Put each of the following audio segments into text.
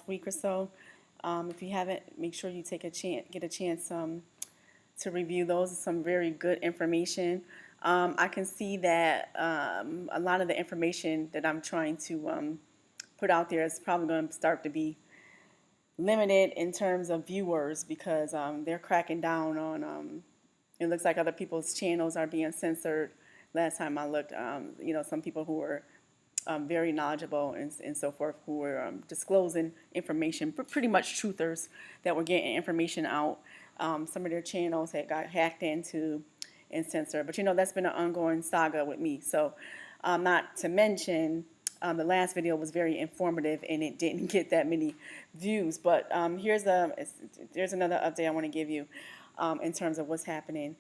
last week or so. If you haven't, make sure you get a chance to review those. Some very good information. I can see that a lot of the information that I'm trying to put out there is probably going to start to be limited in terms of viewers because they're cracking down on. It looks like other people's channels are being censored. Last time I looked, some people who were very knowledgeable and so forth, who were disclosing information, pretty much truthers that were getting information out. Some of their channels had got hacked into and censored. But that's been an ongoing saga with me. So, not to mention, the last video was very informative and it didn't get that many views. But there's another update I want to give you in terms of what's happening.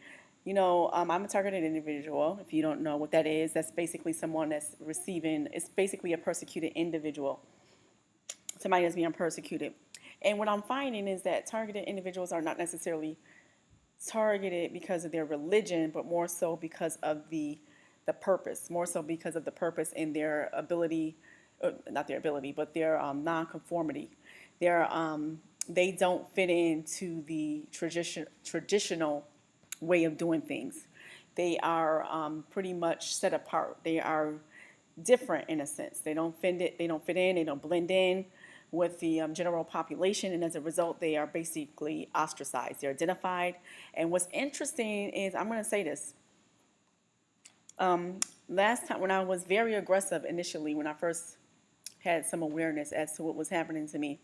I'm a targeted individual. If you don't know what that is, that's basically someone that's it's basically a persecuted individual, somebody that's being persecuted. And what I'm finding is that targeted individuals are not necessarily targeted because of their religion, but more so because of the purpose, more so because of the purpose and their ability, not their ability, but their nonconformity. They don't fit into the traditional way of doing things. They are pretty much set apart. They are different in a sense. They don't fit it. They don't fit in. They don't blend in with the general population, and as a result, they are basically ostracized. They're identified. And what's interesting is, I'm going to say this. Last time, when I was very aggressive initially, when I first had some awareness as to what was happening to me,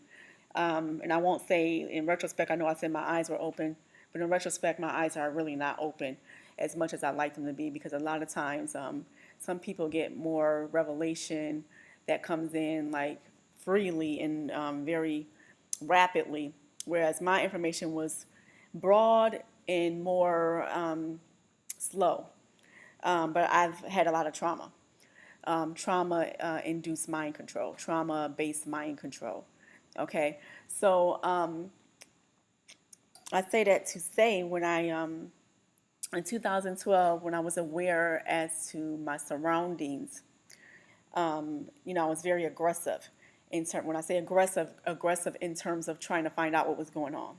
and I won't say in retrospect, I know I said my eyes were open, but in retrospect, my eyes are really not open as much as I'd like them to be, because a lot of times some people get more revelation that comes in like freely and very rapidly, whereas my information was broad and more slow. But I've had a lot of trauma. Trauma-induced mind control, trauma-based mind control. Okay, so I say that to say when in 2012, when I was aware as to my surroundings, I was very aggressive. When I say aggressive in terms of trying to find out what was going on,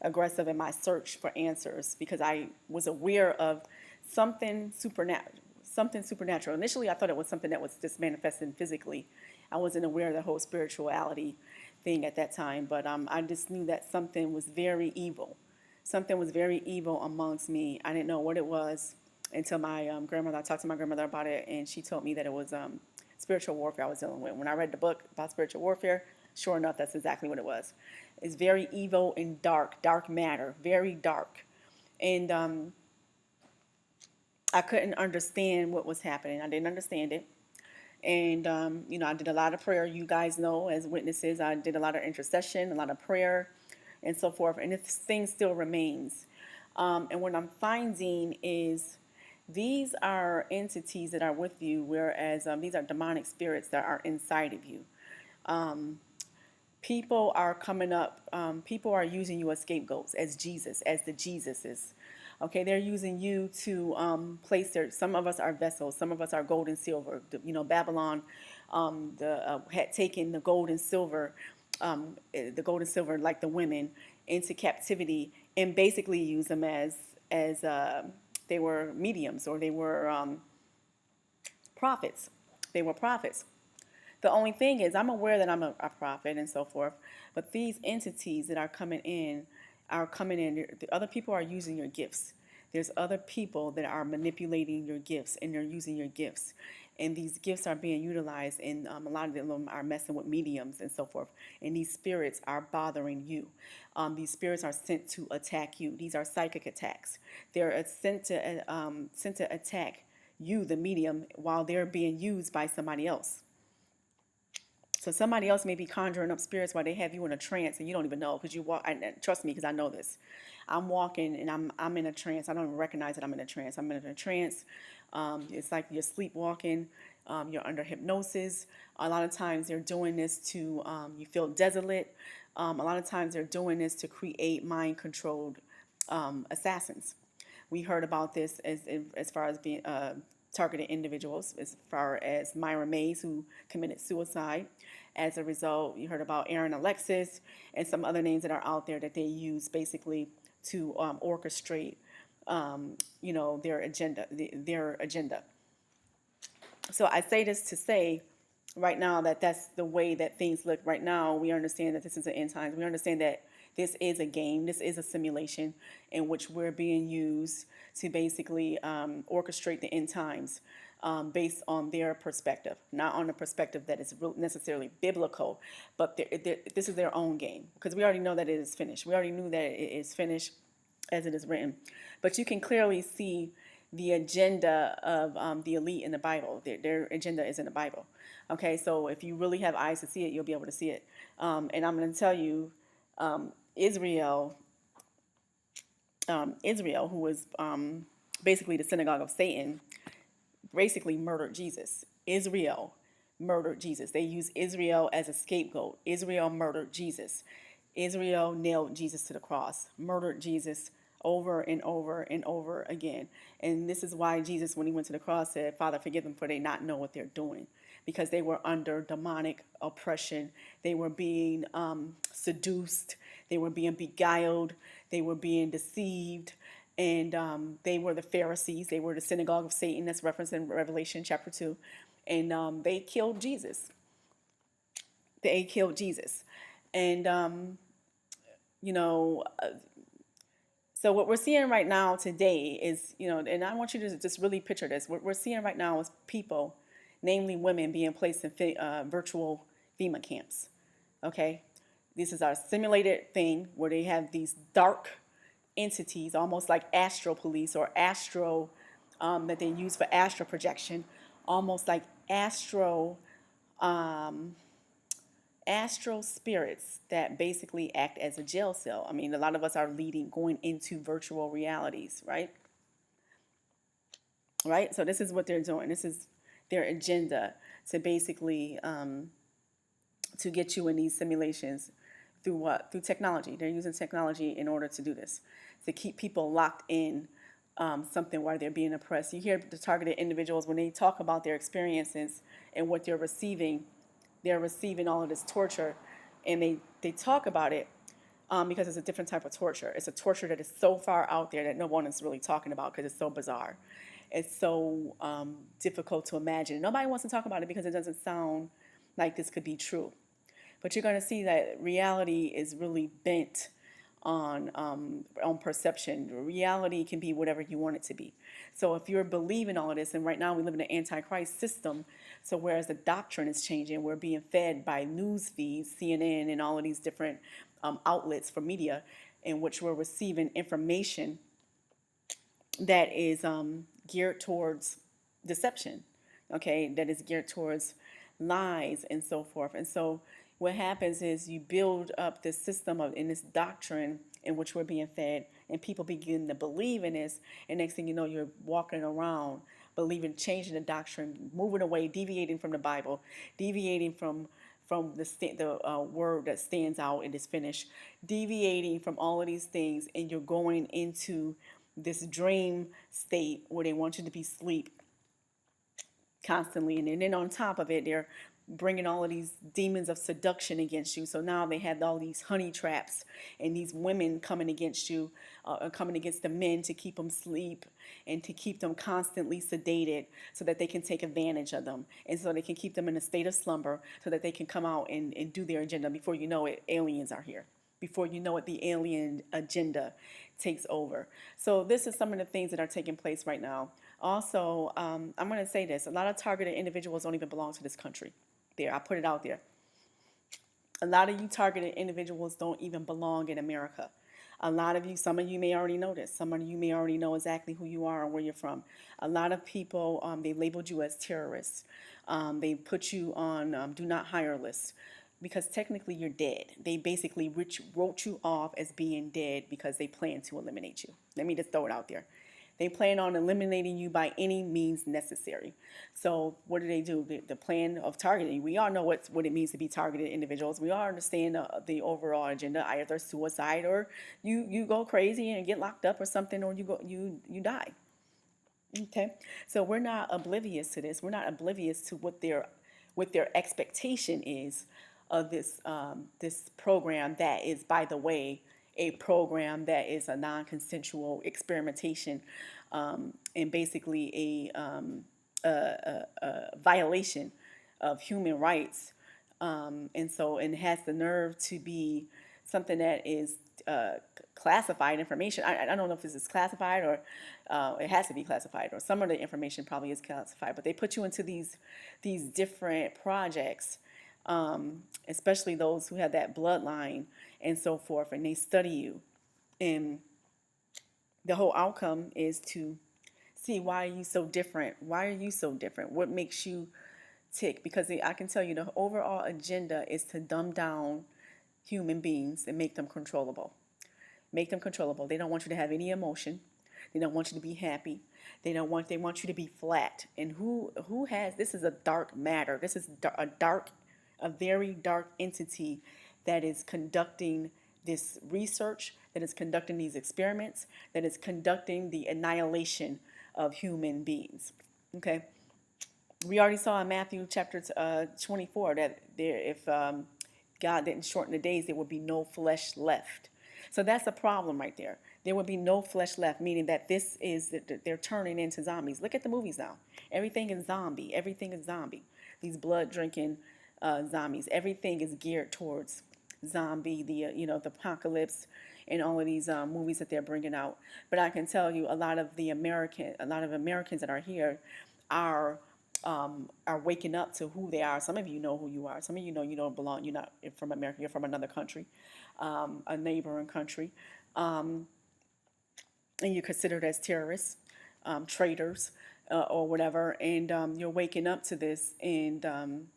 aggressive in my search for answers because I was aware of something supernatural. Something supernatural. Initially, I thought it was something that was just manifesting physically. I wasn't aware of the whole spirituality thing at that time, but I just knew that something was very evil. Something was very evil amongst me. I didn't know what it was until my grandmother. I talked to my grandmother about it, and she told me that it was spiritual warfare I was dealing with. When I read the book about spiritual warfare, sure enough, that's exactly what it was. It's very evil and dark matter, very dark. And I couldn't understand what was happening. I didn't understand it. And, I did a lot of prayer. You guys know, as witnesses, I did a lot of intercession, a lot of prayer, and so forth. And this thing still remains. And what I'm finding is these are entities that are with you, whereas these are demonic spirits that are inside of you. People are coming up, people are using you as scapegoats, as Jesus, as the Jesuses. Okay, they're using you to place some of us are vessels, some of us are gold and silver. Babylon had taken the gold and silver, like the women, into captivity and basically used them as they were mediums, or they were prophets. They were prophets. The only thing is, I'm aware that I'm a prophet and so forth, but these entities that are coming in. The other people are using your gifts. There's other people that are manipulating your gifts, and they're using your gifts. And these gifts are being utilized, and a lot of them are messing with mediums and so forth. And these spirits are bothering you. These spirits are sent to attack you. These are psychic attacks. They're sent to attack you, the medium, while they're being used by somebody else. So somebody else may be conjuring up spirits while they have you in a trance, and you don't even know, because you walk. Trust me, because I know this. I'm walking and I'm in a trance. I don't even recognize that I'm in a trance. I'm in a trance. It's like you're sleepwalking. You're under hypnosis. A lot of times they're doing this to you feel desolate. A lot of times they're doing this to create mind-controlled assassins. We heard about this as far as being targeted individuals, as far as Myra Mays, who committed suicide, As a result, you heard about Aaron Alexis and some other names that are out there that they use basically to orchestrate, their agenda. Their agenda. So I say this to say right now that that's the way that things look right now. We understand that this is the end times. We understand that this is a game. This is a simulation in which we're being used to basically orchestrate the end times based on their perspective, not on the perspective that is necessarily biblical, but this is their own game because we already know that it is finished. We already knew that it is finished as it is written. But you can clearly see the agenda of the elite in the Bible. Their agenda is in the Bible. Okay, so if you really have eyes to see it, you'll be able to see it. And I'm going to tell you, Israel, who was basically the synagogue of Satan, basically murdered Jesus. Israel murdered Jesus. They used Israel as a scapegoat. Israel murdered Jesus. Israel nailed Jesus to the cross, murdered Jesus over and over and over again. And this is why Jesus, when he went to the cross, said, Father, forgive them, for they not know what they're doing. Because they were under demonic oppression. They were being seduced. They were being beguiled. They were being deceived. And they were the Pharisees. They were the synagogue of Satan. That's referenced in Revelation chapter 2. And they killed Jesus. They killed Jesus. And, so what we're seeing right now today is, and I want you to just really picture this. What we're seeing right now is people, namely women, being placed in virtual FEMA camps. Okay? This is our simulated thing where they have these dark entities, almost like astral police or astro, that they use for astral projection, almost like astral spirits that basically act as a jail cell. I mean, a lot of us are going into virtual realities, right? Right? So this is what they're doing. This is their agenda to basically to get you in these simulations through what? Through technology. They're using technology in order to do this, to keep people locked in something while they're being oppressed. You hear the targeted individuals when they talk about their experiences and what they're receiving all of this torture, and they talk about it because it's a different type of torture. It's a torture that is so far out there that no one is really talking about because it's so bizarre. It's so difficult to imagine. Nobody wants to talk about it because it doesn't sound like this could be true. But you're going to see that reality is really bent on perception. Reality can be whatever you want it to be. So if you're believing all of this, and right now we live in an antichrist system, so whereas the doctrine is changing, we're being fed by news feeds, CNN, and all of these different outlets for media, in which we're receiving information that is geared towards deception, okay, that is geared towards lies and so forth. And so what happens is you build up this system in this doctrine in which we're being fed, and people begin to believe in this, and next thing you know, you're walking around believing, changing the doctrine, moving away, deviating from the Bible, deviating from the word that stands out and is finished, deviating from all of these things, and you're going into this dream state where they want you to be asleep constantly, and then on top of it, they're bringing all of these demons of seduction against you. So now they have all these honey traps and these women coming against you, coming against the men to keep them asleep and to keep them constantly sedated so that they can take advantage of them, and so they can keep them in a state of slumber so that they can come out and do their agenda. Before you know it, aliens are here. Before you know it, the alien agenda takes over. So this is some of the things that are taking place right now. Also, I'm going to say this. A lot of targeted individuals don't even belong to this country. There, I put it out there. A lot of you targeted individuals don't even belong in America. A lot of you, some of you may already know this. Some of you may already know exactly who you are and where you're from. A lot of people, they labeled you as terrorists. They put you on do not hire lists because technically you're dead. They basically wrote you off as being dead because they plan to eliminate you. Let me just throw it out there. They plan on eliminating you by any means necessary. So what do? The plan of targeting. We all know what it means to be targeted individuals. We all understand the overall agenda, either suicide or you go crazy and get locked up or something, or you die. Okay, so we're not oblivious to this. We're not oblivious to what they're what their expectation is of this program that is, by the way, a program that is a non-consensual experimentation, and basically a violation of human rights, and has the nerve to be something that is classified information. I don't know if this is classified or it has to be classified, or some of the information probably is classified. But they put you into these different projects, especially those who have that bloodline and so forth, and they study you, and the whole outcome is to see, why are you so different? Why are you so different? What makes you tick? Because I can tell you the overall agenda is to dumb down human beings and make them controllable. Make them controllable. They don't want you to have any emotion. They don't want you to be happy. They want you to be flat. And who has, this is a dark matter. This is a very dark entity that is conducting this research, that is conducting these experiments, that is conducting the annihilation of human beings. Okay? We already saw in Matthew chapter 24 that if God didn't shorten the days, there would be no flesh left. So that's a problem right there. There would be no flesh left, meaning that they're turning into zombies. Look at the movies now. Everything is zombie. Everything is zombie. These blood drinking zombies. Everything is geared towards zombie, the apocalypse, and all of these movies that they're bringing out. But I can tell you, a lot of Americans that are here are waking up to who they are. Some of you know who you are. Some of you know you don't belong. You're not from America. You're from another country, a neighboring country, and you're considered as terrorists, traitors, or whatever. And you're waking up to this, and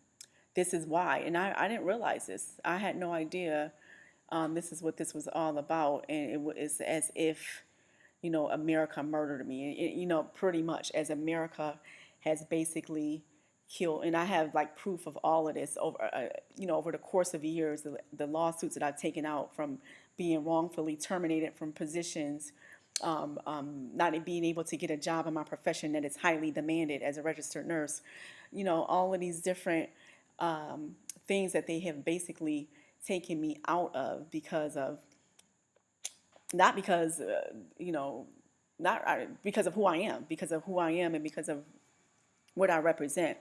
this is why. And I didn't realize this. I had no idea this is what this was all about. And it was as if, America murdered me. Pretty much as America has basically killed. And I have like proof of all of this over the course of years, the lawsuits that I've taken out from being wrongfully terminated from positions, not being able to get a job in my profession that is highly demanded as a registered nurse, all of these different things that they have basically taken me out of because of, not because, not because of who I am, and because of what I represent.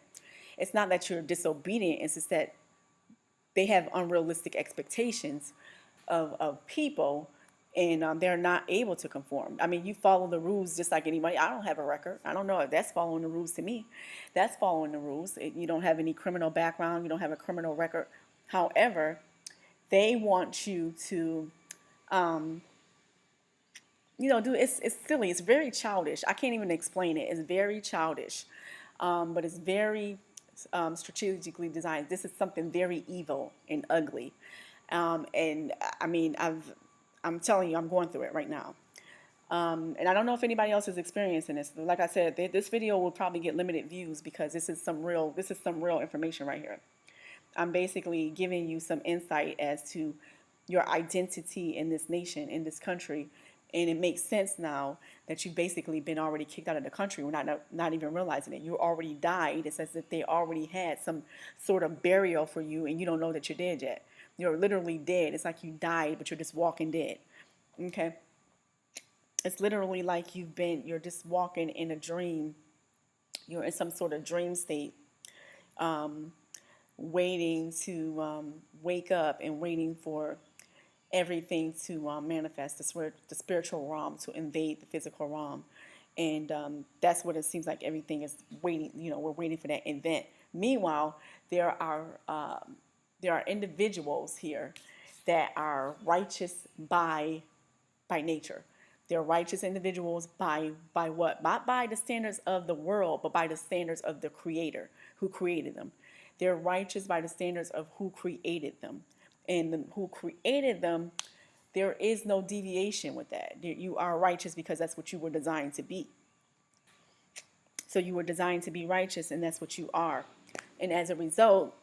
It's not that you're disobedient, it's just that they have unrealistic expectations of people, and they're not able to conform. I mean, you follow the rules just like anybody. I don't have a record. I don't know if that's following the rules to me. That's following the rules. You don't have any criminal background. You don't have a criminal record. However, they want you to, it's silly. It's very childish. I can't even explain it. It's very childish, but it's very strategically designed. This is something very evil and ugly. And I mean, I'm telling you, I'm going through it right now. And I don't know if anybody else is experiencing this. Like I said, this video will probably get limited views because this is some real information right here. I'm basically giving you some insight as to your identity in this nation, in this country. And it makes sense now that you've basically been already kicked out of the country. We're not even realizing it. You already died. It's as if they already had some sort of burial for you, and you don't know that you're dead yet. You're literally dead. It's like you died, but you're just walking dead. Okay? It's literally like you're just walking in a dream. You're in some sort of dream state, waiting to wake up and waiting for everything to manifest, the spiritual realm to invade the physical realm. And that's what it seems like everything is waiting, we're waiting for that event. Meanwhile, there are individuals here that are righteous by nature. They're righteous individuals by what? Not by the standards of the world, but by the standards of the Creator who created them. They're righteous by the standards of who created them. And who created them, there is no deviation with that. You are righteous because that's what you were designed to be. So you were designed to be righteous, and that's what you are. And as a result,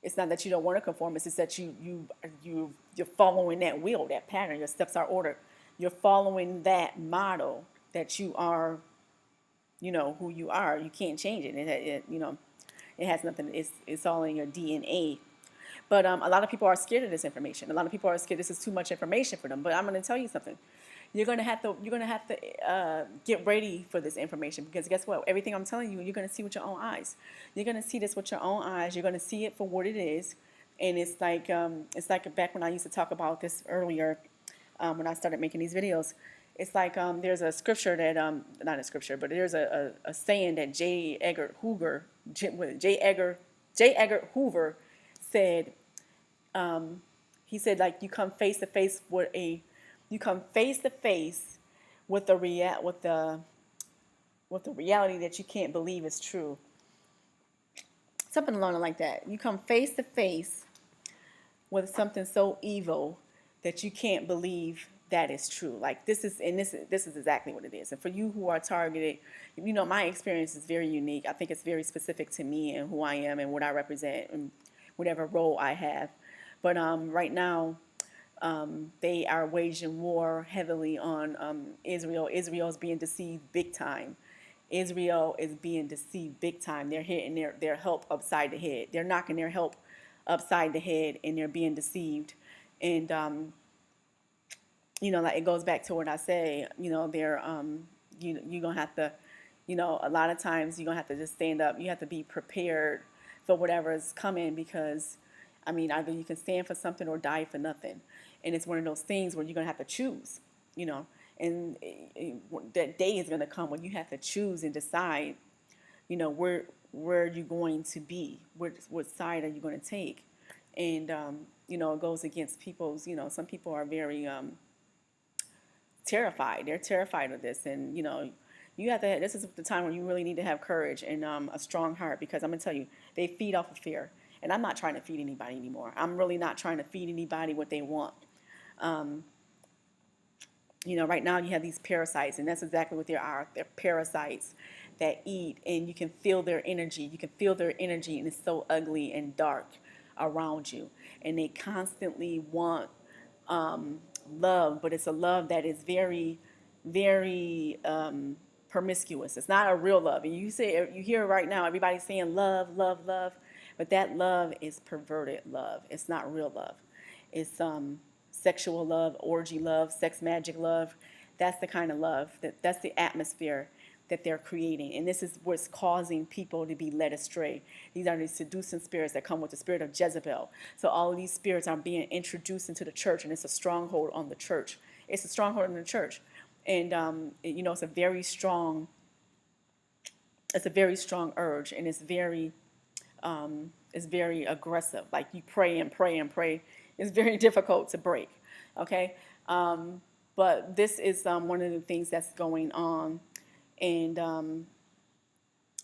it's not that you don't want to conform. It's just that you're following that wheel, that pattern. Your steps are ordered. You're following that model that you are, who you are. You can't change it. It has nothing. It's all in your DNA. But a lot of people are scared of this information. A lot of people are scared. This is too much information for them. But I'm going to tell you something. You're gonna have to get ready for this information, because guess what? Everything I'm telling you, you're gonna see with your own eyes. You're gonna see this with your own eyes. You're gonna see it for what it is, and it's like back when I used to talk about this earlier, when I started making these videos. It's like there's a scripture that not a scripture, but there's a saying that J. Edgar Hoover said. He said, like, you come face to face with with the reality that you can't believe is true. Something along like that. You come face to face with something so evil that you can't believe that is true. Like, this is exactly what it is. And for you who are targeted, my experience is very unique. I think it's very specific to me and who I am and what I represent and whatever role I have. But right now, they are waging war heavily on Israel. Israel is being deceived big time. Israel is being deceived big time. They're hitting their help upside the head. They're knocking their help upside the head, and they're being deceived. And like, it goes back to what I say. They're you're gonna have to, a lot of times you're gonna have to just stand up. You have to be prepared for whatever is coming, because either you can stand for something or die for nothing. And it's one of those things where you're going to have to choose, and that day is going to come when you have to choose and decide, where you're going to be, what side are you going to take. And, it goes against people's, some people are very terrified. They're terrified of this. And, this is the time when you really need to have courage and a strong heart, because I'm going to tell you, they feed off of fear. And I'm not trying to feed anybody anymore. I'm really not trying to feed anybody what they want. Right now you have these parasites, and that's exactly what they are. They're parasites that eat, and you can feel their energy. You can feel their energy, and it's so ugly and dark around you. And they constantly want love, but it's a love that is very, very promiscuous. It's not a real love. And you hear right now everybody saying love, love, love, but that love is perverted love. It's not real love. It's sexual love, orgy love, sex magic love. That's the kind of love, that's the atmosphere that they're creating. And this is what's causing people to be led astray. These are the seducing spirits that come with the spirit of Jezebel. So all of these spirits are being introduced into the church, and it's a stronghold on the church. It's a stronghold on the church. And, it's a very strong urge, and it's very aggressive. Like, you pray and pray and pray. It's very difficult to break. Okay. But this is one of the things that's going on, and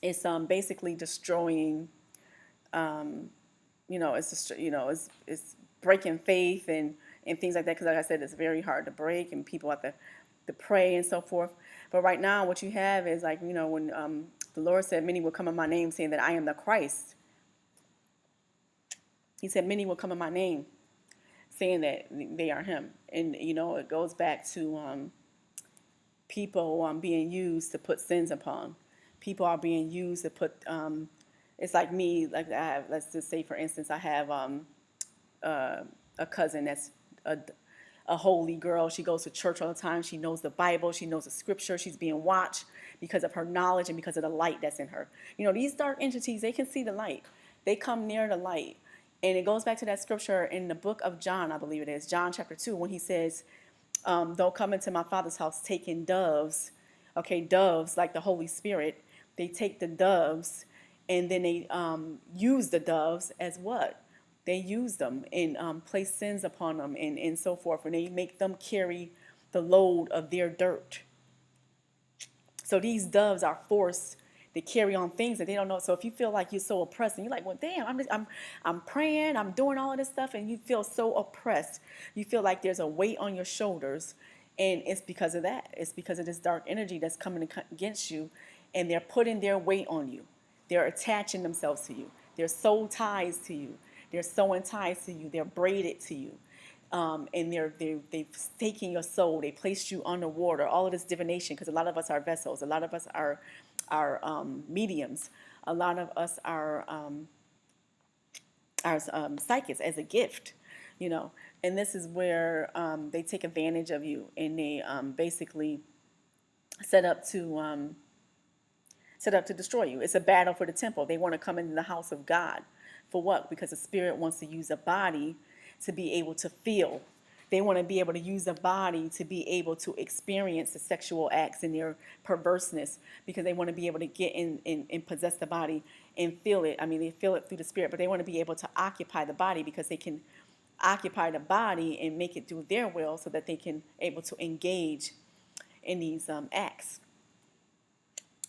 it's basically destroying. It's breaking faith and things like that. Because, like I said, it's very hard to break, and people have to pray and so forth. But right now, what you have is, like, when the Lord said, "Many will come in my name, saying that I am the Christ." He said, "Many will come in my name, saying that they are him." And, it goes back to people being used to put sins upon. People are being used to put, it's like me, like, let's just say, for instance, I have a cousin that's a holy girl. She goes to church all the time. She knows the Bible. She knows the scripture. She's being watched because of her knowledge and because of the light that's in her. These dark entities, they can see the light. They come near the light. And it goes back to that scripture in the book of John, I believe it is, John chapter 2, when he says, don't come into my Father's house taking doves. Okay, doves, like the Holy Spirit. They take the doves, and then they use the doves as what? They use them and place sins upon them and so forth. And they make them carry the load of their dirt. So these doves are forced to carry on things that they don't know. So if you feel like you're so oppressed, and you're like, well, damn, I'm praying, I'm doing all of this stuff, and you feel so oppressed, you feel like there's a weight on your shoulders, and it's because of that. It's because of this dark energy that's coming against you, and they're putting their weight on you. They're attaching themselves to you. They're soul ties to you. They're sewing ties to you. They're braided to you. And they've taken your soul. They placed you underwater. All of this divination, because a lot of us are vessels. A lot of us are mediums. a lot of us are psychics as a gift, you know, and this is where they take advantage of you, and they basically set up to destroy you. It's a battle for the temple. They want to come into the house of God. For what? Because the spirit wants to use a body to be able to feel. They want to be able to use the body to be able to experience the sexual acts and their perverseness, because they want to be able to get in and possess the body and feel it. I mean, they feel it through the spirit, but they want to be able to occupy the body, because they can occupy the body and make it do their will, so that they can able to engage in these acts.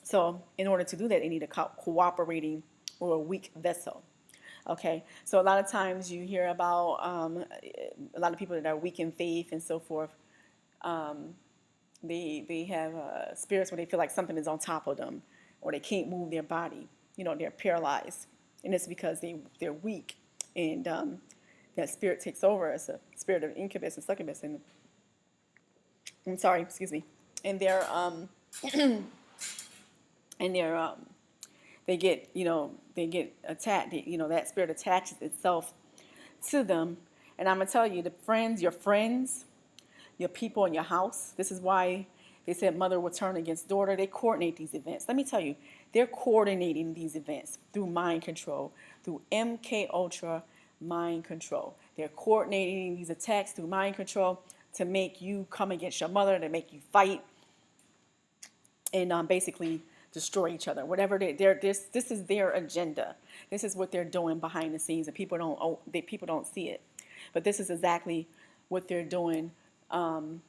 So in order to do that, they need a cooperating or a weak vessel. Okay, so a lot of times you hear about a lot of people that are weak in faith and so forth. They have spirits where they feel like something is on top of them, or they can't move their body. You know, they're paralyzed, and it's because they're weak, and that spirit takes over as a spirit of incubus and succubus. And I'm sorry, excuse me, and they're they get, they get attacked. That spirit attaches itself to them. And I'm gonna tell you, your friends, your people in your house. This is why they said mother will turn against daughter. They coordinate these events. Let me tell you, they're coordinating these events through mind control, through MK Ultra mind control. They're coordinating these attacks through mind control to make you come against your mother, to make you fight, and basically destroy each other. Whatever this is their agenda. This is what they're doing behind the scenes, and people don't see it. But this is exactly what they're doing in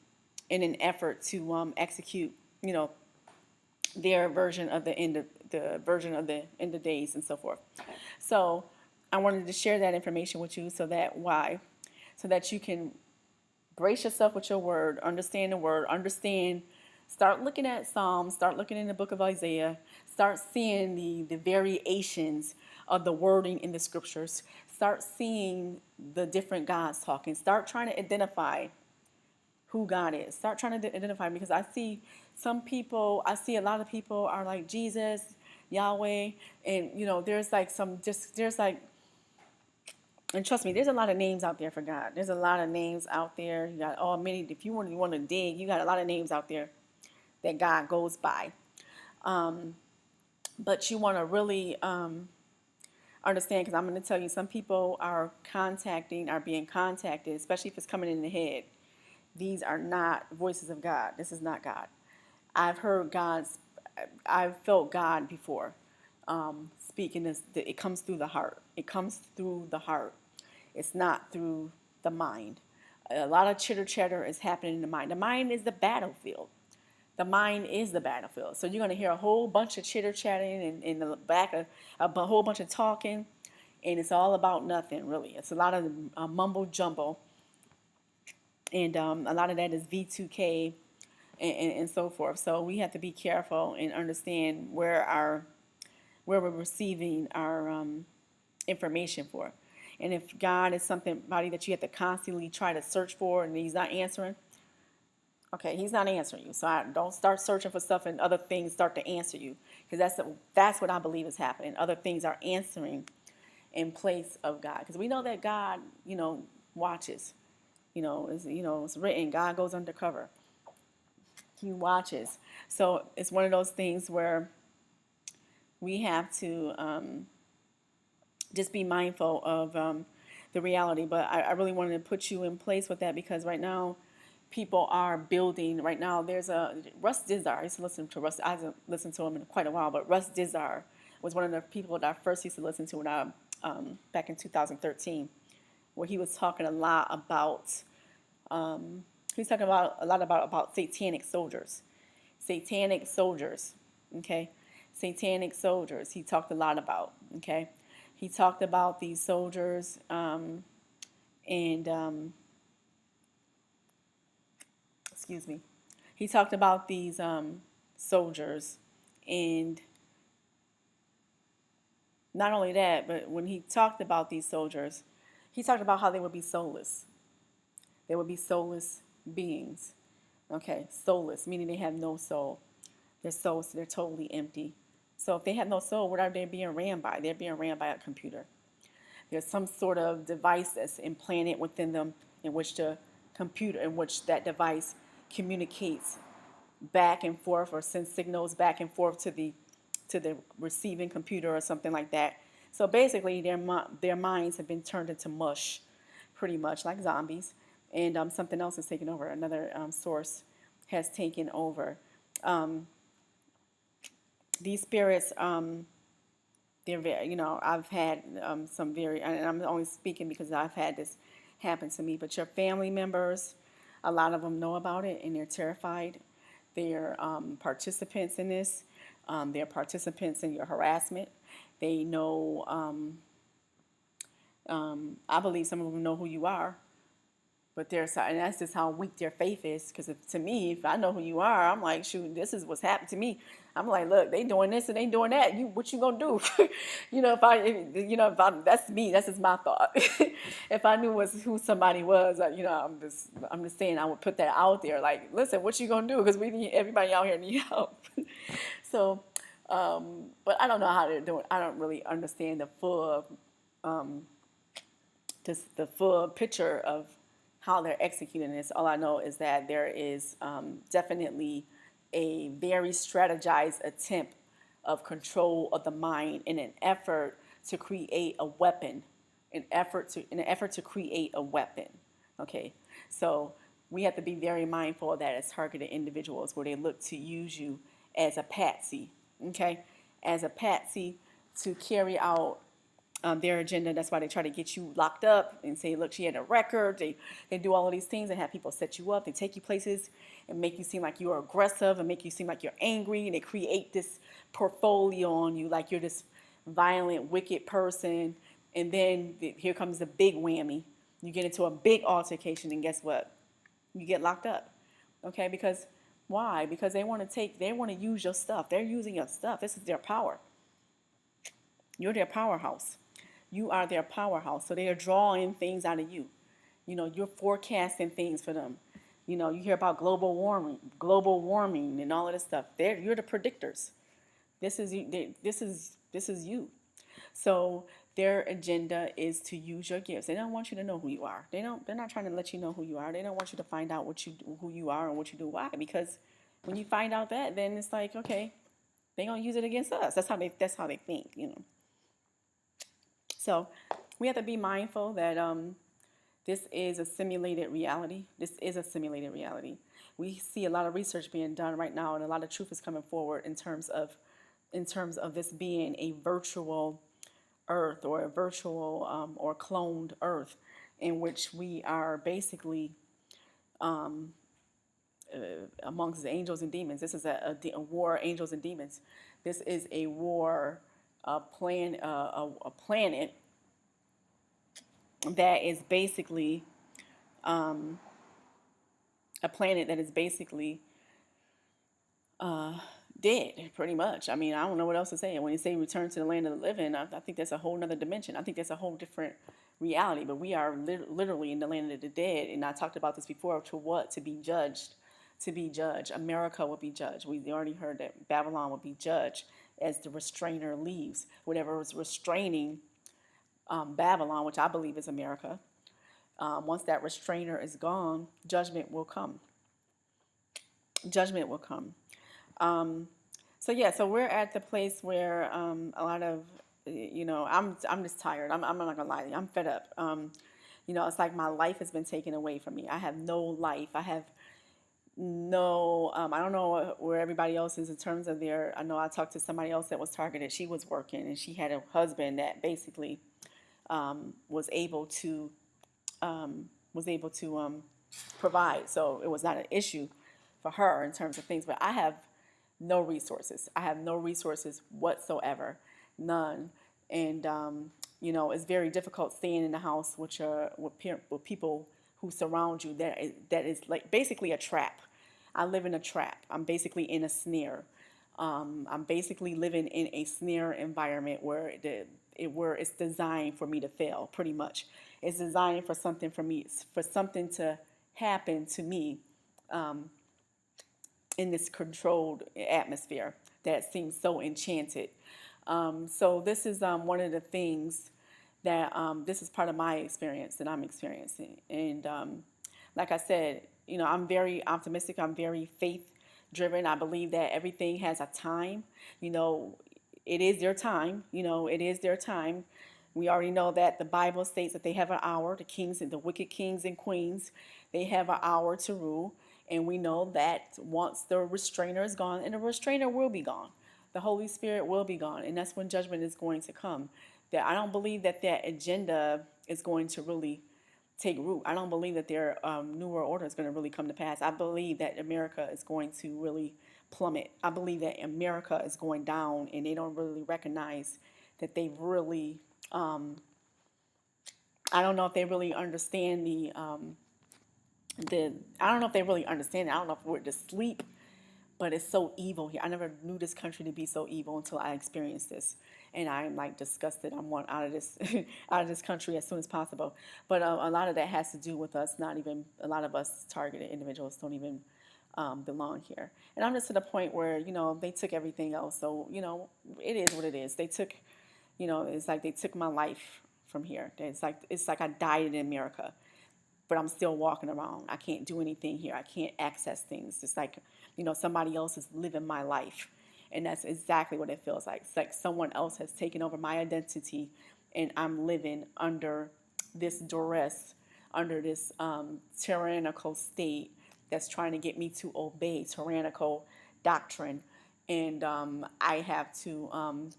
an effort to execute, their version of the end of days and so forth. So I wanted to share that information with you, so that you can brace yourself with your word, understand. Start looking at Psalms, start looking in the book of Isaiah, start seeing the variations of the wording in the scriptures, start seeing the different gods talking, start trying to identify who God is. Start trying to identify, because I see a lot of people are like Jesus, Yahweh, and there's like and trust me, there's a lot of names out there for God. There's a lot of names out there. You got many. If you want to dig, you got a lot of names out there that God goes by. But you want to really understand, because I'm going to tell you, some people are being contacted, especially if it's coming in the head. These are not voices of God. This is not God. I've felt God before speaking this. It comes through the heart. It comes through the heart. It's not through the mind. A lot of chitter chatter is happening in the mind. The mind is the battlefield. The mind is the battlefield. So you're going to hear a whole bunch of chitter chatting and in the back a whole bunch of talking, and it's all about nothing, really. It's a lot of mumble jumble, and a lot of that is V2K and so forth. So we have to be careful and understand where we're receiving our information for. And if God is somebody that you have to constantly try to search for, and He's not answering, okay, He's not answering you. So don't start searching for stuff and other things start to answer you, because that's what I believe is happening. Other things are answering in place of God, because we know that God, watches. It's written. God goes undercover. He watches. So it's one of those things where we have to just be mindful of the reality. But I really wanted to put you in place with that, because right now people are building. Right now there's a Russ Dizdar. I used to listen to Russ. I haven't listened to him in quite a while, but Russ Dizdar was one of the people that I first used to listen to when back in 2013, where he was talking a lot about about satanic soldiers. Satanic soldiers, okay? Satanic soldiers. He talked a lot about, okay? He talked about these soldiers excuse me. He talked about these soldiers, and not only that, but when he talked about these soldiers, he talked about how they would be soulless. They would be soulless beings. Okay, soulless, meaning they have no soul. They're totally empty. So if they have no soul, what are they being ran by? They're being ran by a computer. There's some sort of device that's implanted within them in which that device communicates back and forth or sends signals back and forth to the receiving computer or something like that. So basically, their minds have been turned into mush, pretty much like zombies, and something else is taking over. Another source has taken over. Um, these spirits, they're very, I've had some very, and I'm only speaking because I've had this happen to me, but your family members, a lot of them know about it and they're terrified. They're participants in this. They're participants in your harassment. They know, I believe some of them know who you are, but and that's just how weak their faith is. Because to me, if I know who you are, I'm like, shoot, this is what's happened to me. I'm like, look, they doing this and they doing that. What you gonna do? That's me. That's just my thought. If I knew who somebody was, I'm just saying, I would put that out there. Like, listen, what you gonna do? Because everybody out here need help. So, but I don't know how they're doing. I don't really understand just the full picture of how they're executing this. All I know is that there is definitely a very strategized attempt of control of the mind in an effort to create a weapon, in an effort to create a weapon. Okay, so we have to be very mindful of that as targeted individuals, where they look to use you as a patsy. Okay, as a patsy to carry out their agenda. That's why they try to get you locked up and say, look, she had a record. They do all of these things and have people set you up. They take you places and make you seem like you're aggressive and make you seem like you're angry. And they create this portfolio on you like you're this violent, wicked person. And then here comes the big whammy. You get into a big altercation, and guess what? You get locked up. Okay, because why? Because they want to use your stuff. They're using your stuff. This is their power. You're their powerhouse. You are their powerhouse. So they are drawing things out of you. You're forecasting things for them. You hear about global warming and all of this stuff. You're the predictors. This is you. This is you. So their agenda is to use your gifts. They don't want you to know who you are. They're not trying to let you know who you are. They don't want you to find out who you are and what you do. Why? Because when you find out that, then it's like, okay, they're gonna use it against us. That's how they think. So we have to be mindful that this is a simulated reality. This is a simulated reality. We see a lot of research being done right now, and a lot of truth is coming forward in terms of this being a virtual Earth, or a virtual or cloned Earth, in which we are basically amongst the angels and demons. This is a war, angels and demons. This is a war, a planet that is basically dead, pretty much. I mean, I don't know what else to say. And when you say return to the land of the living, I think that's a whole nother dimension. I think that's a whole different reality. But we are literally in the land of the dead. And I talked about this before. To what? To be judged. To be judged. America will be judged. We already heard that Babylon will be judged as the restrainer leaves. Whatever was restraining Babylon, which I believe is America, once that restrainer is gone, judgment will come. Judgment will come. So we're at the place where a lot of, I'm just tired. I'm not gonna lie to you. I'm fed up. It's like my life has been taken away from me. I have no life. I have no, I don't know where everybody else is in terms of I know I talked to somebody else that was targeted. She was working and she had a husband that basically was able to provide. So it was not an issue for her in terms of things. But I have no resources. I have no resources whatsoever, none. And it's very difficult staying in the house with people who surround you. That is like basically a trap. I live in a trap. I'm basically in a snare. I'm basically living in a snare environment where it's designed for me to fail. Pretty much, it's designed for something to happen to me in this controlled atmosphere. that seem so enchanted. So this is one of the things that this is part of my experience that I'm experiencing. And like I said, I'm very optimistic. I'm very faith driven. I believe that everything has a time. You know, it is their time. It is their time. We already know that the Bible states that they have an hour. The kings and the wicked kings and queens, they have an hour to rule. And we know that once the restrainer is gone, and the restrainer will be gone, the Holy Spirit will be gone, and that's when judgment is going to come. That I don't believe that that agenda is going to really take root. I don't believe that their New World Order is going to really come to pass. I believe that America is going to really plummet. I believe that America is going down, and they don't really recognize that they really. I don't know if they really understand the. I don't know if they really understand it. I don't know if we're to sleep, but it's so evil here. I never knew this country to be so evil until I experienced this, and I'm like disgusted. I want out of this, out of this country as soon as possible. But a lot of that has to do with us. Not even a lot of us targeted individuals don't even belong here. And I'm just to the point where they took everything else. So it is what it is. They took, it's like they took my life from here. It's like I died in America, but I'm still walking around. I can't do anything here. I can't access things. It's like, somebody else is living my life. And that's exactly what it feels like. It's like someone else has taken over my identity, and I'm living under this duress, under this tyrannical state that's trying to get me to obey tyrannical doctrine. And I have to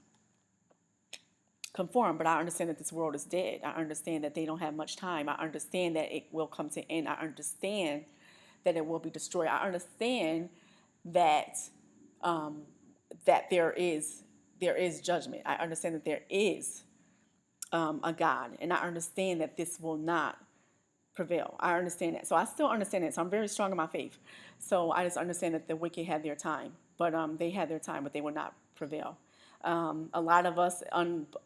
conform, but I understand that this world is dead. I understand that they don't have much time. I understand that it will come to end. I understand that it will be destroyed. I understand that that there is judgment. I understand that there is a God, and I understand that this will not prevail. I understand that. So I still understand that. So I'm very strong in my faith. So I just understand that the wicked had their time, but they had their time, but they will not prevail. A lot of us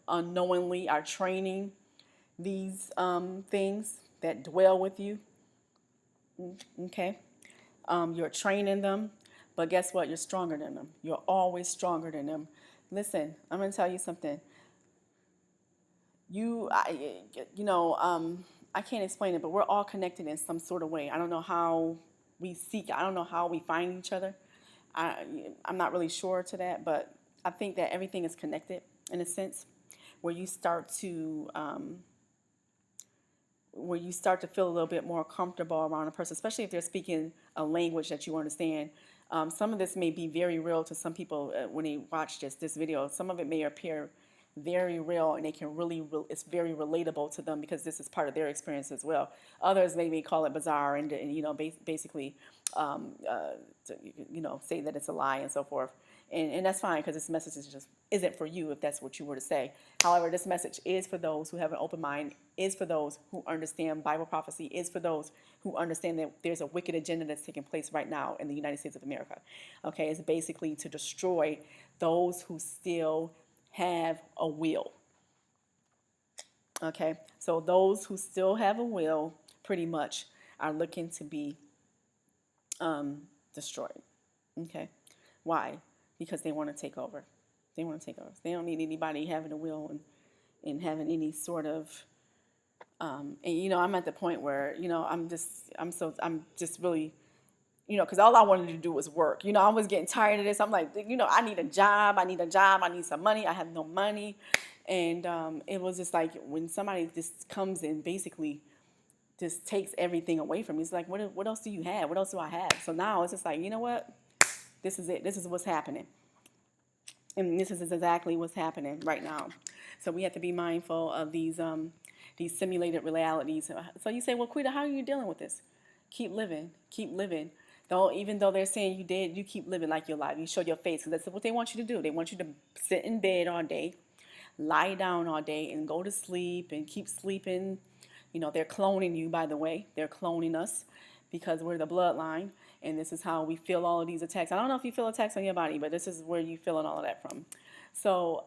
unknowingly are training these things that dwell with you. Okay, you're training them, but guess what? You're stronger than them. You're always stronger than them. Listen, I'm gonna tell you something. I can't explain it, but we're all connected in some sort of way. I don't know how we seek. I don't know how we find each other. I'm not really sure to that, but I think that everything is connected in a sense, where you start to feel a little bit more comfortable around a person, especially if they're speaking a language that you understand. Some of this may be very real to some people when they watch this video. Some of it may appear very real, and they can it's very relatable to them because this is part of their experience as well. Others maybe call it bizarre and basically say that it's a lie and so forth. And that's fine, because this message isn't for you if that's what you were to say. However, this message is for those who have an open mind, is for those who understand Bible prophecy, is for those who understand that there's a wicked agenda that's taking place right now in the United States of America. Okay, it's basically to destroy those who still have a will. Okay, so those who still have a will pretty much are looking to be destroyed. Okay, why? Because they want to take over. They want to take over. They don't need anybody having a will and having any sort of and I'm at the point where I'm just really because all I wanted to do was work. I was getting tired of this. I'm like, I need a job. I need some money. I have no money. And it was just like when somebody just comes and basically just takes everything away from me. It's like, what else do you have? What else do I have? So now it's just like, you know what? This is it. This is what's happening. And this is exactly what's happening right now. So we have to be mindful of these simulated realities. So you say, well, Quita, how are you dealing with this? Keep living. Keep living. Even though they're saying you did, you keep living like you're alive. You show your face, because that's what they want you to do. They want you to sit in bed all day, lie down all day, and go to sleep and keep sleeping. They're cloning you, by the way. They're cloning us because we're the bloodline, and this is how we feel all of these attacks. I don't know if you feel attacks on your body, but this is where you're feeling all of that from. So,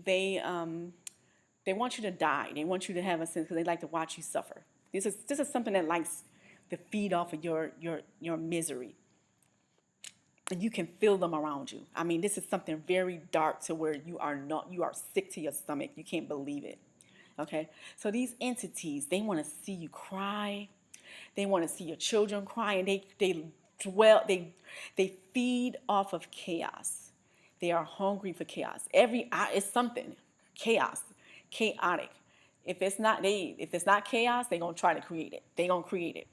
they want you to die. They want you to have a sense, because they like to watch you suffer. This is something that likes to feed off of your misery. and you can feel them around you. I mean, this is something very dark to where you are sick to your stomach. You can't believe it. Okay, so these entities, they want to see you cry. They want to see your children cry, and they feed off of chaos. They are hungry for chaos. It's something chaos, chaotic. If it's not chaos, they're gonna try to create it. They're gonna create it.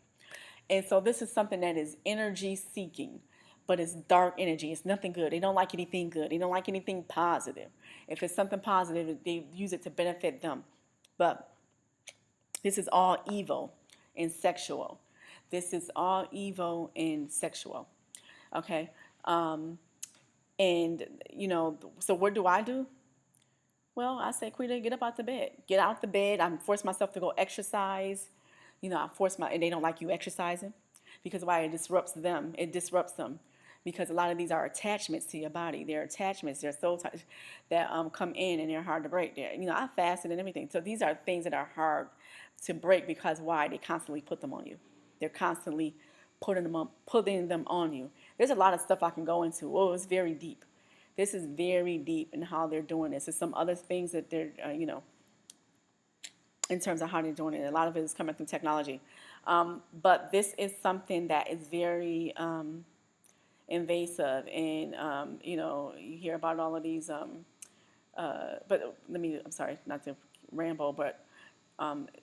And so this is something that is energy seeking, but it's dark energy. It's nothing good. They don't like anything good. They don't like anything positive. If it's something positive, they use it to benefit them. But this is all evil and sexual. This is all evil and sexual. Okay. And, so what do I do? Well, I say, Quita, get up out the bed. Get out the bed. I force myself to go exercise. And they don't like you exercising because why? It disrupts them. It disrupts them because a lot of these are attachments to your body. They're attachments. They're soul ties that come in and they're hard to break. I fasted and everything. So these are things that are hard to break because why? They constantly put them on you. They're constantly putting them on you. There's a lot of stuff I can go into. Oh, it's very deep. This is very deep in how they're doing this. There's some other things that they're, in terms of how they're doing it. A lot of it is coming through technology. But this is something that is very invasive. And, you hear about all of these. But I'm sorry, not to ramble, but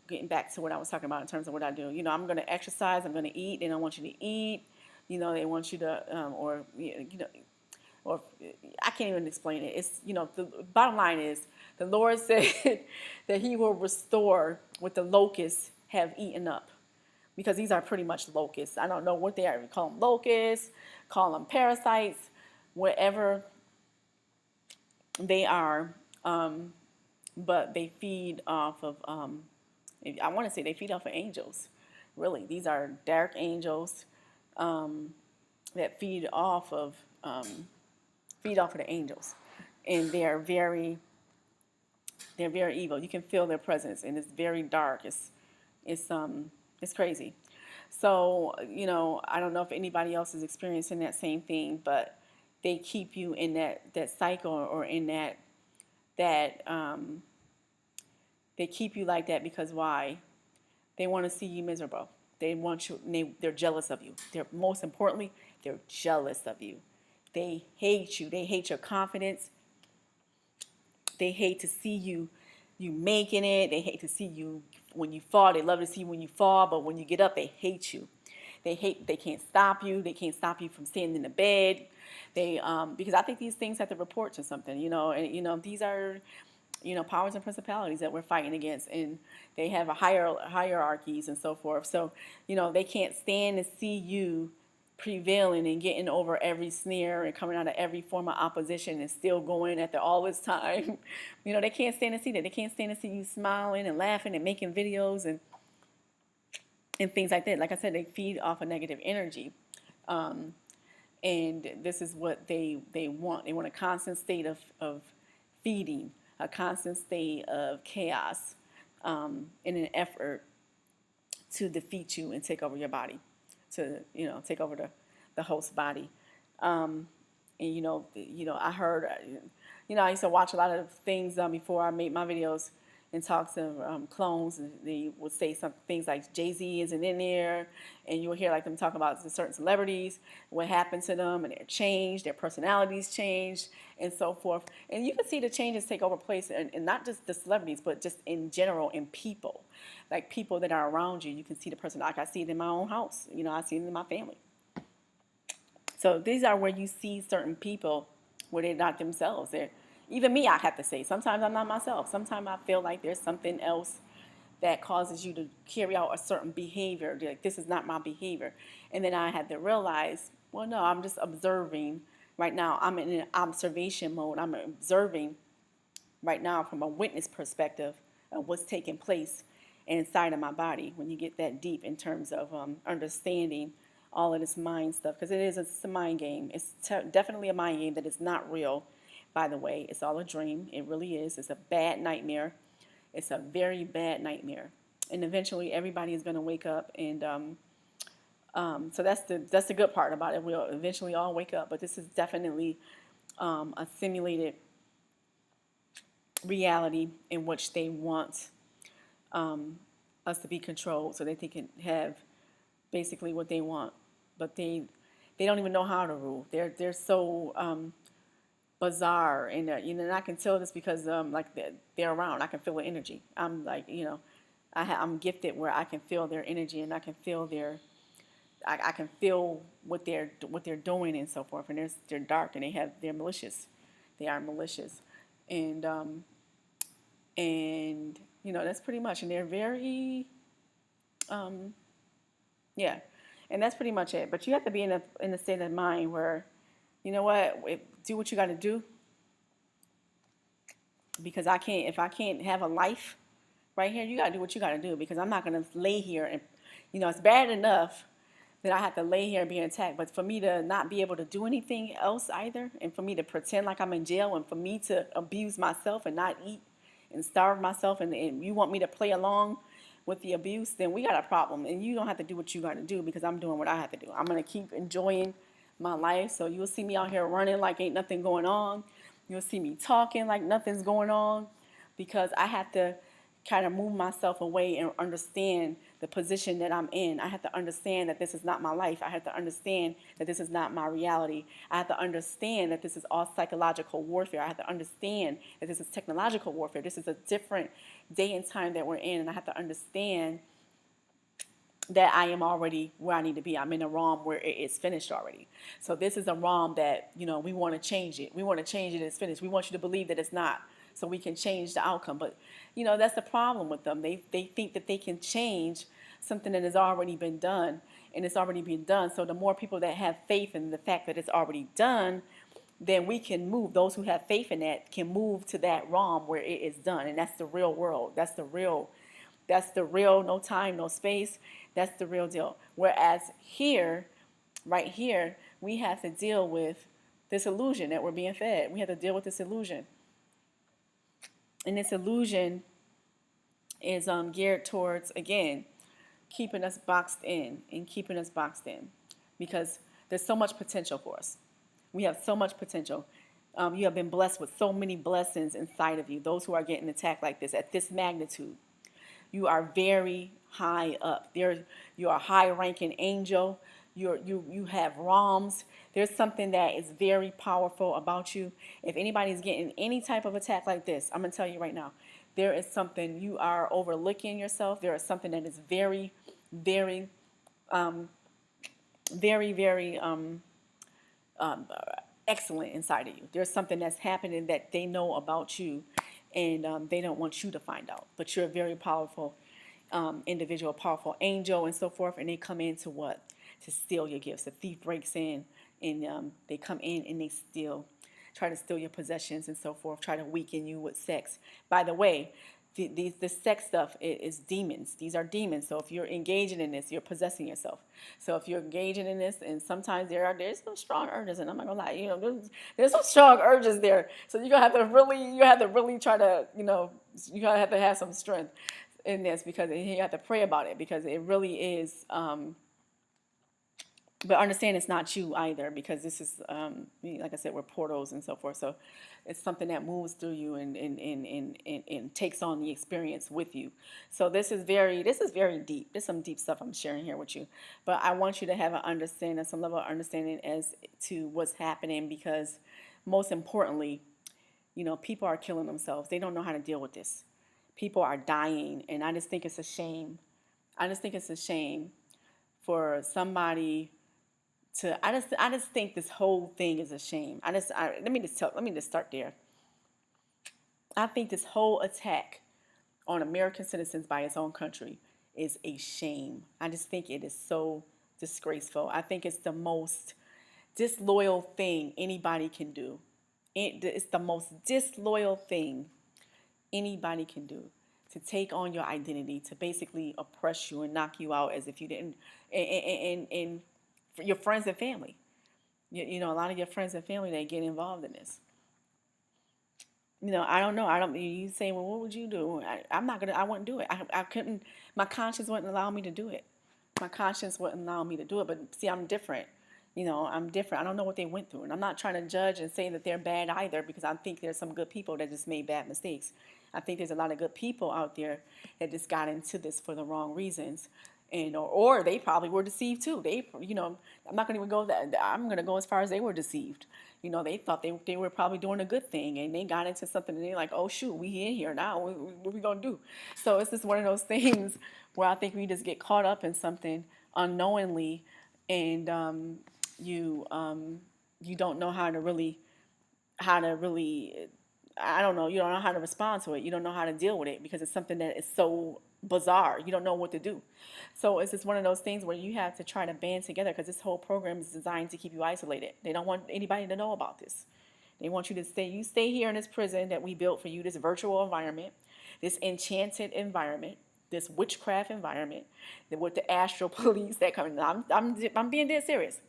getting back to what I was talking about in terms of what I do. I'm going to exercise. I'm going to eat. They don't want you to eat. They want you to, or I can't even explain it. It's, the bottom line is the Lord said that he will restore what the locusts have eaten up, because these are pretty much locusts. I don't know what they are. Call them locusts, call them parasites, whatever they are. But they feed off of, I want to say they feed off of angels. Really, these are dark angels that feed off of the angels, and they're very evil. You can feel their presence, and it's very dark. It's crazy. So I don't know if anybody else is experiencing that same thing, but they keep you in that cycle, or in that they keep you like that because why? They want to see you miserable. They want you. They're jealous of you. Most importantly, they're jealous of you. They hate you. They hate your confidence. They hate to see you making it. They hate to see you when you fall. They love to see you when you fall, but when you get up, they hate you. They can't stop you. They can't stop you from staying in the bed. Because I think these things have to report to something, and these are, powers and principalities that we're fighting against, and they have a hierarchies and so forth. So, they can't stand to see you prevailing and getting over every snare and coming out of every form of opposition and still going after all this time. They can't stand to see that. They can't stand to see you smiling and laughing and making videos and things like that. Like I said, they feed off of negative energy. And this is what they want. They want a constant state of feeding, a constant state of chaos, in an effort to defeat you and take over your body, to take over the host body. And I heard, I used to watch a lot of things before I made my videos and talk to clones, and they would say some things like Jay-Z isn't in there, and you would hear like them talk about certain celebrities, what happened to them, and they're changed, their personalities changed, and so forth. And you can see the changes take over place, and not just the celebrities, but just in general in people, like people that are around you. You can see the person. Like I see it in my own house. I see it in my family. So these are where you see certain people where they're not themselves. Even me, I have to say, sometimes I'm not myself. Sometimes I feel like there's something else that causes you to carry out a certain behavior. Like, this is not my behavior. And then I had to realize, well, no, I'm just observing right now. I'm in an observation mode. I'm observing right now from a witness perspective of what's taking place inside of my body when you get that deep in terms of understanding all of this mind stuff. Because it's a mind game. It's definitely a mind game that is not real. By the way, it's all a dream. It really is. It's a bad nightmare. It's a very bad nightmare. And eventually everybody is going to wake up and So that's the good part about it. We'll eventually all wake up, but this is definitely a simulated reality in which they want us to be controlled so that they can have basically what they want, but they don't even know how to rule. They're so bizarre, and and I can tell this because like they're around. I can feel the energy. I'm like I'm gifted where I can feel their energy and I can feel I can feel what they're doing and so forth. And they're dark and they're malicious. They are malicious, and that's pretty much. And they're very yeah, and that's pretty much it. But you have to be in a state of mind where, you know what, do what you got to do, because if I can't have a life right here, you got to do what you got to do, because I'm not going to lay here and, it's bad enough that I have to lay here and be attacked, but for me to not be able to do anything else either, and for me to pretend like I'm in jail, and for me to abuse myself and not eat and starve myself, and you want me to play along with the abuse, then we got a problem. And you don't have to do what you got to do, because I'm doing what I have to do. I'm going to keep enjoying my life. So you'll see me out here running like ain't nothing going on. You'll see me talking like nothing's going on, because I have to kind of move myself away and understand the position that I'm in. I have to understand that this is not my life. I have to understand that this is not my reality. I have to understand that this is all psychological warfare. I have to understand that this is technological warfare. This is a different day and time that we're in, and I have to understand that I am already where I need to be. I'm in a realm where it is finished already. So this is a realm that, we want to change it. We want to change it. It's finished. We want you to believe that it's not, so we can change the outcome. But, that's the problem with them. They think that they can change something that has already been done, and it's already been done. So the more people that have faith in the fact that it's already done, then we can move. Those who have faith in that can move to that realm where it is done. And that's the real world. That's the real, no time, no space. That's the real deal. Whereas here, right here, we have to deal with this illusion that we're being fed. We have to deal with this illusion. And this illusion is geared towards, again, keeping us boxed in and keeping us boxed in, because there's so much potential for us. We have so much potential. You have been blessed with so many blessings inside of you. Those who are getting attacked like this, at this magnitude, you are very high up. You're a high-ranking angel. You have ROMs. There's something that is very powerful about you. If anybody's getting any type of attack like this, I'm going to tell you right now, there is something you are overlooking yourself. There is something that is very, very, very, very excellent inside of you. There's something that's happening that they know about you, and they don't want you to find out. But you're a very powerful individual, powerful angel, and so forth. And they come in to what? To steal your gifts. The thief breaks in, and they come in and they try to steal your possessions and so forth, try to weaken you with sex. By the way, the sex stuff is demons. These are demons. So if you're engaging in this, you're possessing yourself. So if you're engaging in this, and sometimes there's some strong urges, and I'm not gonna lie, there's some strong urges there. So you have to really try to, you gotta have to have some strength in this, because you have to pray about it, because it really is. But understand it's not you either, because this is, like I said, we're portals and so forth. So it's something that moves through you and takes on the experience with you. So this is very deep. There's some deep stuff I'm sharing here with you. But I want you to have an understanding, some level of understanding as to what's happening, because most importantly, people are killing themselves. They don't know how to deal with this. People are dying, and I just think it's a shame. I just think it's a shame for somebody I just think this whole thing is a shame. Let me just start there. I think this whole attack on American citizens by its own country is a shame. I just think it is so disgraceful. I think it's the most disloyal thing anybody can do. It's the most disloyal thing anybody can do, to take on your identity, to basically oppress you and knock you out as if you didn't, and for your friends and family. A lot of your friends and family, they get involved in this. I don't know. You say, well, what would you do? I'm not going to, I wouldn't do it. I couldn't, my conscience wouldn't allow me to do it. my conscience wouldn't allow me to do it. But see, I'm different. I'm different. I don't know what they went through. And I'm not trying to judge and say that they're bad either, because I think there's some good people that just made bad mistakes. I think there's a lot of good people out there that just got into this for the wrong reasons. And or they probably were deceived too. I'm not going to even go that. I'm going to go as far as they were deceived. They thought they were probably doing a good thing, and they got into something, and they're like, oh shoot, we in here now. What we going to do? So it's just one of those things where I think we just get caught up in something unknowingly, and you don't know how to really I don't know, you don't know how to respond to it. You don't know how to deal with it because it's something that is so bizarre. You don't know what to do. So it's just one of those things where you have to try to band together, because this whole program is designed to keep you isolated. They don't want anybody to know about this. They want you to stay here in this prison that we built for you, this virtual environment, this enchanted environment, this witchcraft environment, with the astral police that come in. I'm being dead serious.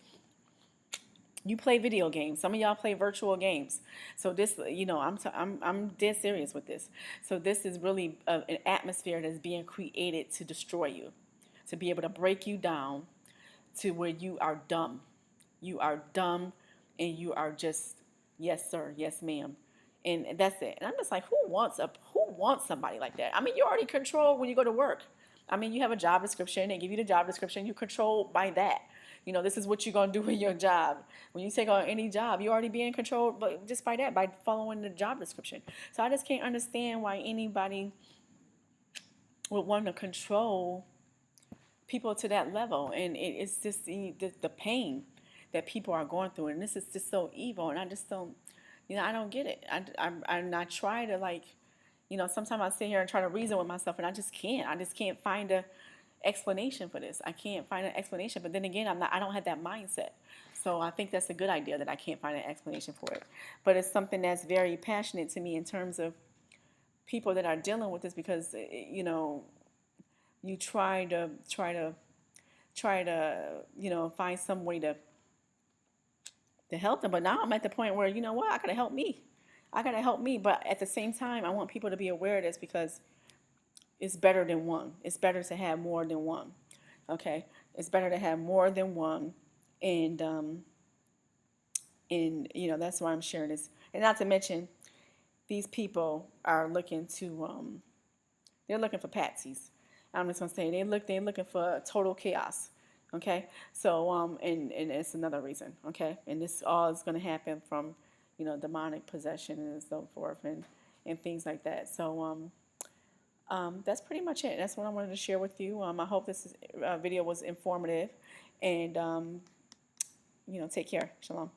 You play video games. Some of y'all play virtual games. So this, I'm dead serious with this. So this is really an atmosphere that's being created to destroy you, to be able to break you down to where you are dumb. You are dumb, and you are just, yes sir, yes ma'am, and that's it. And I'm just like, who wants somebody like that? I mean, you're already controlled when you go to work. I mean, you have a job description. They give you the job description. You're controlled by that. This is what you're gonna do in your job. When you take on any job, you're already being controlled, but just by that, by following the job description. So I just can't understand why anybody would want to control people to that level. And it's just the pain that people are going through, and this is just so evil. And I just don't, I don't get it. I try to, like, sometimes I sit here and try to reason with myself, and I just can't find a explanation for this. I can't find an explanation. But then again, I don't have that mindset. So I think that's a good idea that I can't find an explanation for it. But it's something that's very passionate to me in terms of people that are dealing with this, because you try to find some way to help them. But now I'm at the point where, I gotta help me. But at the same time, I want people to be aware of this, because it's better than one. It's better to have more than one. Okay, it's better to have more than one, and that's why I'm sharing this. And not to mention, these people are looking to they're looking for patsies. I'm just gonna say they're looking for total chaos. Okay, so and it's another reason. Okay, and this all is gonna happen from demonic possession and so forth, and things like that. So that's pretty much it. That's what I wanted to share with you. I hope this video was informative, and take care. Shalom.